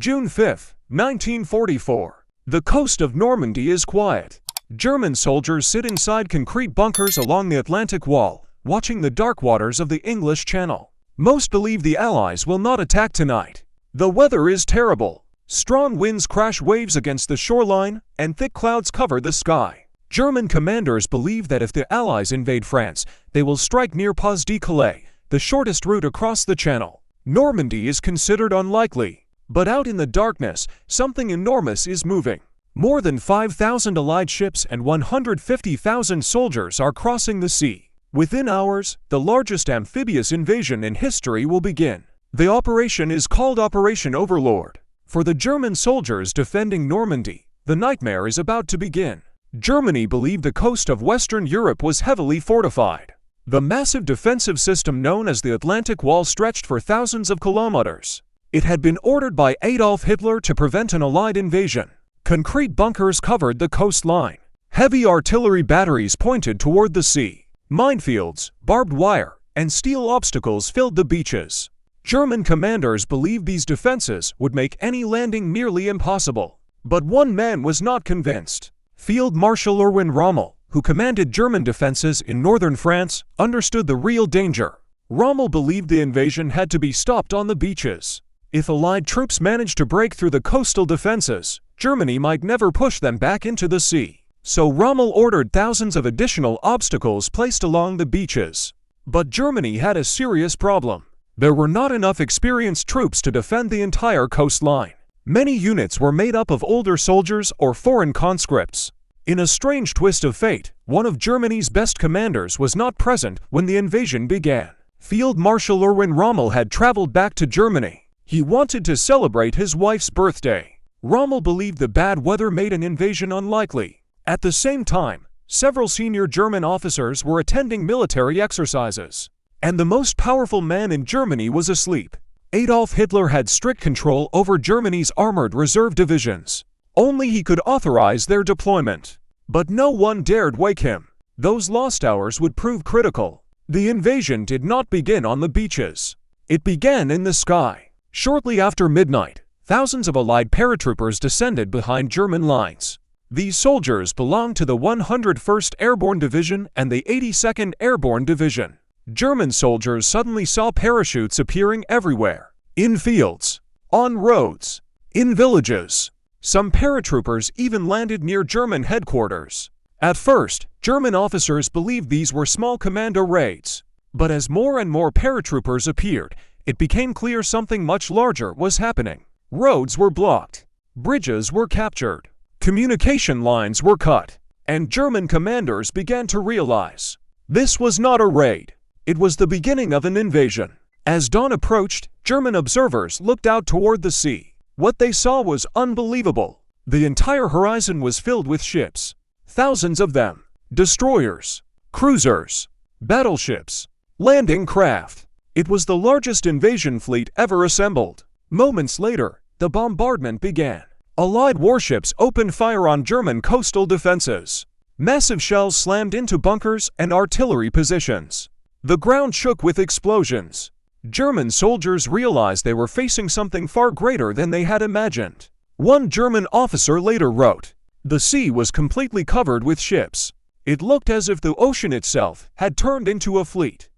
June 5, 1944. The coast of Normandy is quiet. German soldiers sit inside concrete bunkers along the Atlantic Wall, watching the dark waters of the English Channel. Most believe the Allies will not attack tonight. The weather is terrible. Strong winds crash waves against the shoreline, and thick clouds cover the sky. German commanders believe that if the Allies invade France, they will strike near Pas-de-Calais, the shortest route across the Channel. Normandy is considered unlikely, but out in the darkness, something enormous is moving. More than 5,000 Allied ships and 150,000 soldiers are crossing the sea. Within hours, the largest amphibious invasion in history will begin. The operation is called Operation Overlord. For the German soldiers defending Normandy, the nightmare is about to begin. Germany believed the coast of Western Europe was heavily fortified. The massive defensive system known as the Atlantic Wall stretched for thousands of kilometers. It had been ordered by Adolf Hitler to prevent an Allied invasion. Concrete bunkers covered the coastline. Heavy artillery batteries pointed toward the sea. Minefields, barbed wire, and steel obstacles filled the beaches. German commanders believed these defenses would make any landing nearly impossible. But one man was not convinced. Field Marshal Erwin Rommel, who commanded German defenses in northern France, understood the real danger. Rommel believed the invasion had to be stopped on the beaches. If Allied troops managed to break through the coastal defenses, Germany might never push them back into the sea. So Rommel ordered thousands of additional obstacles placed along the beaches. But Germany had a serious problem. There were not enough experienced troops to defend the entire coastline. Many units were made up of older soldiers or foreign conscripts. In a strange twist of fate, one of Germany's best commanders was not present when the invasion began. Field Marshal Erwin Rommel had traveled back to Germany. He wanted to celebrate his wife's birthday. Rommel believed the bad weather made an invasion unlikely. At the same time, several senior German officers were attending military exercises. And the most powerful man in Germany was asleep. Adolf Hitler had strict control over Germany's armored reserve divisions. Only he could authorize their deployment. But no one dared wake him. Those lost hours would prove critical. The invasion did not begin on the beaches. It began in the sky. Shortly after midnight, thousands of Allied paratroopers descended behind German lines. These soldiers belonged to the 101st Airborne Division and the 82nd Airborne Division. German soldiers suddenly saw parachutes appearing everywhere. In fields, on roads, in villages. Some paratroopers even landed near German headquarters. At first, German officers believed these were small commando raids. But as more and more paratroopers appeared, it became clear something much larger was happening. Roads were blocked. Bridges were captured. Communication lines were cut. And German commanders began to realize this was not a raid. It was the beginning of an invasion. As dawn approached, German observers looked out toward the sea. What they saw was unbelievable. The entire horizon was filled with ships. Thousands of them. Destroyers, cruisers, battleships, landing craft. It was the largest invasion fleet ever assembled. Moments later, the bombardment began. Allied warships opened fire on German coastal defenses. Massive shells slammed into bunkers and artillery positions. The ground shook with explosions. German soldiers realized they were facing something far greater than they had imagined. One German officer later wrote, "The sea was completely covered with ships. It looked as if the ocean itself had turned into a fleet."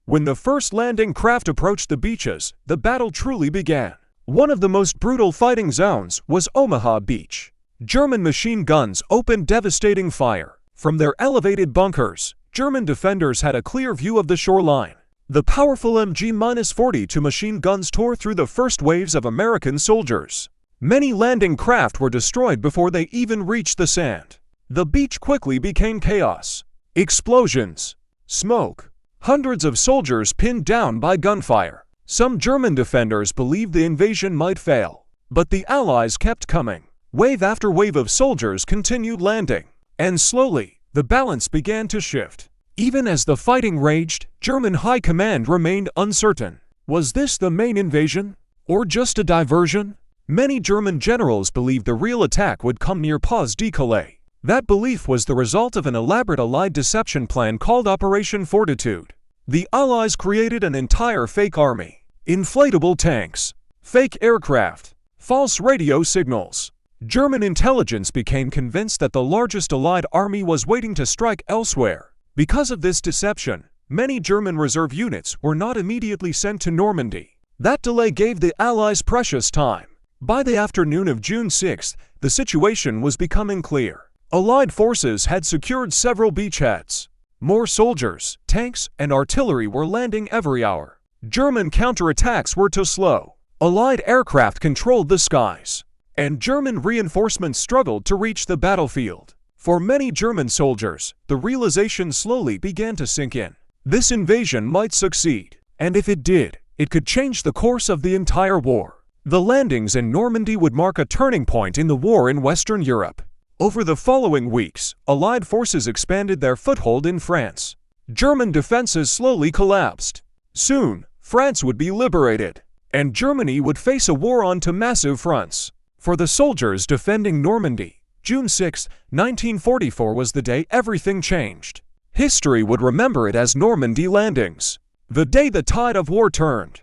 When the first landing craft approached the beaches, the battle truly began. One of the most brutal fighting zones was Omaha Beach. German machine guns opened devastating fire. From their elevated bunkers, German defenders had a clear view of the shoreline. The powerful MG-42 machine guns tore through the first waves of American soldiers. Many landing craft were destroyed before they even reached the sand. The beach quickly became chaos. Explosions, smoke, hundreds of soldiers pinned down by gunfire. Some German defenders believed the invasion might fail. But the Allies kept coming. Wave after wave of soldiers continued landing. And slowly, the balance began to shift. Even as the fighting raged, German high command remained uncertain. Was this the main invasion? Or just a diversion? Many German generals believed the real attack would come near Pas-de-Calais. That belief was the result of an elaborate Allied deception plan called Operation Fortitude. The Allies created an entire fake army. Inflatable tanks, Fake aircraft. False radio signals. German intelligence became convinced that the largest Allied army was waiting to strike elsewhere. Because of this deception, many German reserve units were not immediately sent to Normandy. That delay gave the Allies precious time. By the afternoon of June 6, the situation was becoming clear. Allied forces had secured several beachheads. More soldiers, tanks, and artillery were landing every hour. German counterattacks were too slow. Allied aircraft controlled the skies, and German reinforcements struggled to reach the battlefield. For many German soldiers, the realization slowly began to sink in. This invasion might succeed, and if it did, it could change the course of the entire war. The landings in Normandy would mark a turning point in the war in Western Europe. Over the following weeks, Allied forces expanded their foothold in France. German defenses slowly collapsed. Soon, France would be liberated, and Germany would face a war on two massive fronts. For the soldiers defending Normandy, June 6, 1944 was the day everything changed. History would remember it as Normandy landings, the day the tide of war turned.